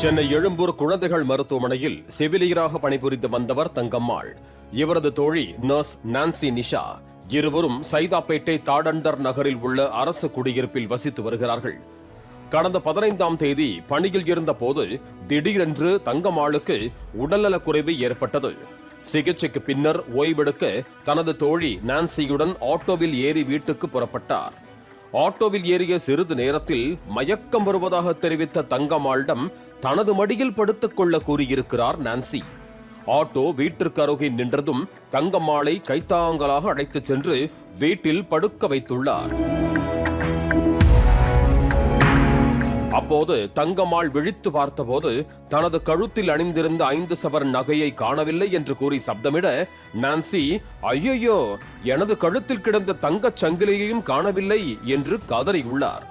சென்னை எழும்பூர் குழந்தைகள் மருத்துவமனையில் செவிலியராக பணிபுரிந்து வந்தவர் தங்கம்மாள். இவரது தோழி நர்ஸ் நான்சி நிஷா. இருவரும் சைதாப்பேட்டை தாடண்டர் நகரில் உள்ள அரசு குடியிருப்பில் வசித்து வருகிறார்கள். கடந்த 15ஆம் தேதி பணியில் இருந்த போது திடீரென்று தங்கம்மாளுக்கு உடல்நலக்குறைவு ஏற்பட்டது. சிகிச்சைக்கு பின்னர் ஓய்வெடுக்க தனது தோழி நான்சியுடன் ஆட்டோவில் ஏறி வீட்டுக்கு புறப்பட்டார். ஆட்டோவில் ஏறிய சிறிது நேரத்தில் மயக்கம் வருவதாக தெரிவித்த தங்கம்மாளிடம் தனது மடியில் படுத்துக் கொள்ள கூறியிருக்கிறார் நான்சி. ஆட்டோ வீட்டிற்கு அருகே நின்றதும் தங்கம்மாளை கைத்தாங்கலாக அழைத்துச் சென்று வீட்டில் படுக்க வைத்துள்ளார். அப்போது தங்கம்மாள் விழித்து பார்த்தபோது தனது கழுத்தில் அணிந்திருந்த 5 சவரன் நகையை காணவில்லை என்று கூறி சப்தமிட நான்சி, ஐயோ, எனது கழுத்தில் கிடந்த தங்கச் சங்கிலியையும் காணவில்லை என்று கதறியுள்ளார்.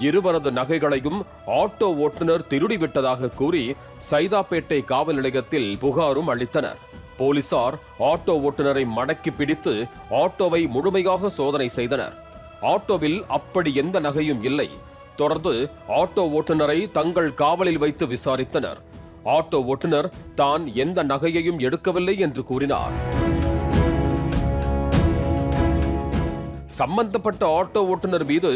இருவரது நகைகளையும் ஆட்டோ ஓட்டுநர் திருடிவிட்டதாக கூறி சைதாப்பேட்டை காவல் நிலையத்தில் புகாரும் அளித்தனர். போலீசார் ஆட்டோ ஓட்டுநரை மடக்கி பிடித்து ஆட்டோவை முழுமையாக சோதனை செய்தனர். ஆட்டோவில் அப்படி எந்த நகையும் இல்லை. தொடர்ந்து ஆட்டோ ஓட்டுநரை தங்கள் காவலில் வைத்து விசாரித்தனர். ஆட்டோ ஓட்டுநர் தான் எந்த நகையையும் எடுக்கவில்லை என்று கூறினார். சம்பந்தப்பட்ட ஆட்டோ ஓட்டுநர் மீது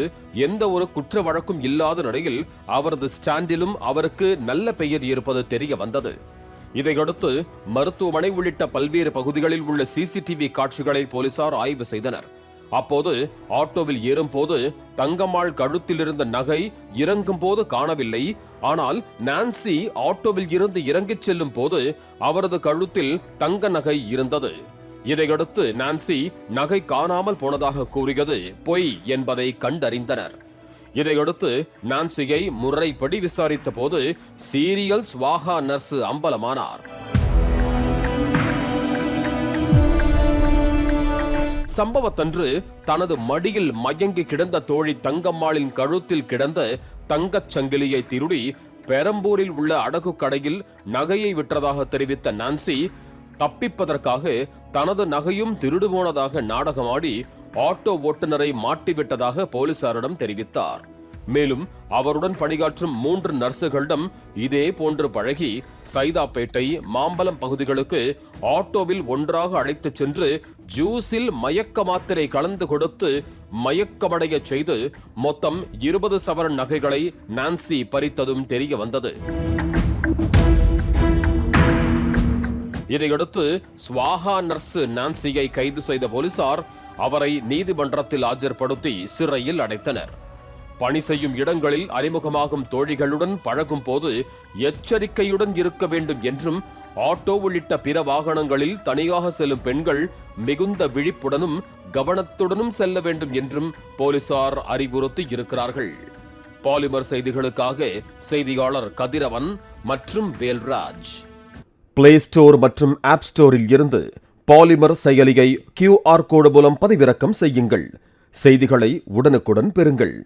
எந்த ஒரு குற்ற வழக்கும் இல்லாத நிலையில் அவரது ஸ்டாண்டிலும் அவருக்கு நல்ல பெயர் இருப்பது தெரிய வந்தது. இதையடுத்து மருத்துவமனை உள்ளிட்ட பல்வேறு பகுதிகளில் உள்ள சிசிடிவி காட்சிகளை போலீசார் ஆய்வு செய்தனர். அப்போது ஆட்டோவில் ஏறும்போது தங்கம்மாள் கழுத்தில் இருந்த நகை இறங்கும் போது காணவில்லை. ஆனால் நான்சி ஆட்டோவில் இருந்து இறங்கிச் செல்லும் போது அவரது கழுத்தில் தங்க நகை இருந்தது. இதையடுத்து நான்சி நகை காணாமல் போனதாக கூறியது பொய் என்பதை கண்டறிந்தனர். இதையடுத்து நான்சியை முறைப்படி விசாரித்த போது சீரியல் ஸ்வாகா நர்ஸ் அம்பலமானார். சம்பவத்தன்று தனது மடியில் மயங்கி கிடந்த தோழி தங்கம்மாளின் கழுத்தில் கிடந்த தங்கச் சங்கிலியை திருடி பெரம்பூரில் உள்ள அடகு கடையில் நகையை விற்றதாக தெரிவித்த நான்சி தப்பிப்பதற்காக தனது நகையும் திருடு போனதாக நாடகமாடி ஆட்டோ ஓட்டுநரை மாட்டிவிட்டதாக போலீசாரிடம் தெரிவித்தார். மேலும் அவருடன் பணியாற்றும் 3 நர்சுகளிடம் இதே போன்று பழகி சைதாப்பேட்டை, மாம்பலம் பகுதிகளுக்கு ஆட்டோவில் ஒன்றாக அழைத்துச் சென்று ஜூஸில் மயக்க மாத்திரை கலந்து கொடுத்து மயக்கமடைய செய்து மொத்தம் 20 சவரன் நகைகளை நான்சி பறித்ததும் தெரிய வந்தது. இதையடுத்து ஸ்வாகா நர்ஸ் நான்சியை கைது செய்த போலீசார் அவரை நீதிமன்றத்தில் ஆஜர்படுத்தி சிறையில் அடைத்தனர். பணி செய்யும் இடங்களில் அறிமுகமாகும் தோழிகளுடன் பழகும் போது எச்சரிக்கையுடன் இருக்க வேண்டும் என்றும் ஆட்டோ உள்ளிட்ட பிற வாகனங்களில் தனியாக செல்லும் பெண்கள் மிகுந்த விழிப்புடனும் கவனத்துடனும் செல்ல வேண்டும் என்றும் போலீசார் அறிவுறுத்தி இருக்கிறார்கள். பாலிமர் செய்திகளுக்காக செய்தியாளர் கதிரவன் மற்றும் வேல்ராஜ். பிளே ஸ்டோர் மற்றும் ஆப் ஸ்டோரில் இருந்து பாலிமர் செயலியை QR கோடு மூலம் பதிவிறக்கம் செய்யுங்கள். செய்திகளை உடனுக்குடன் பெறுங்கள்.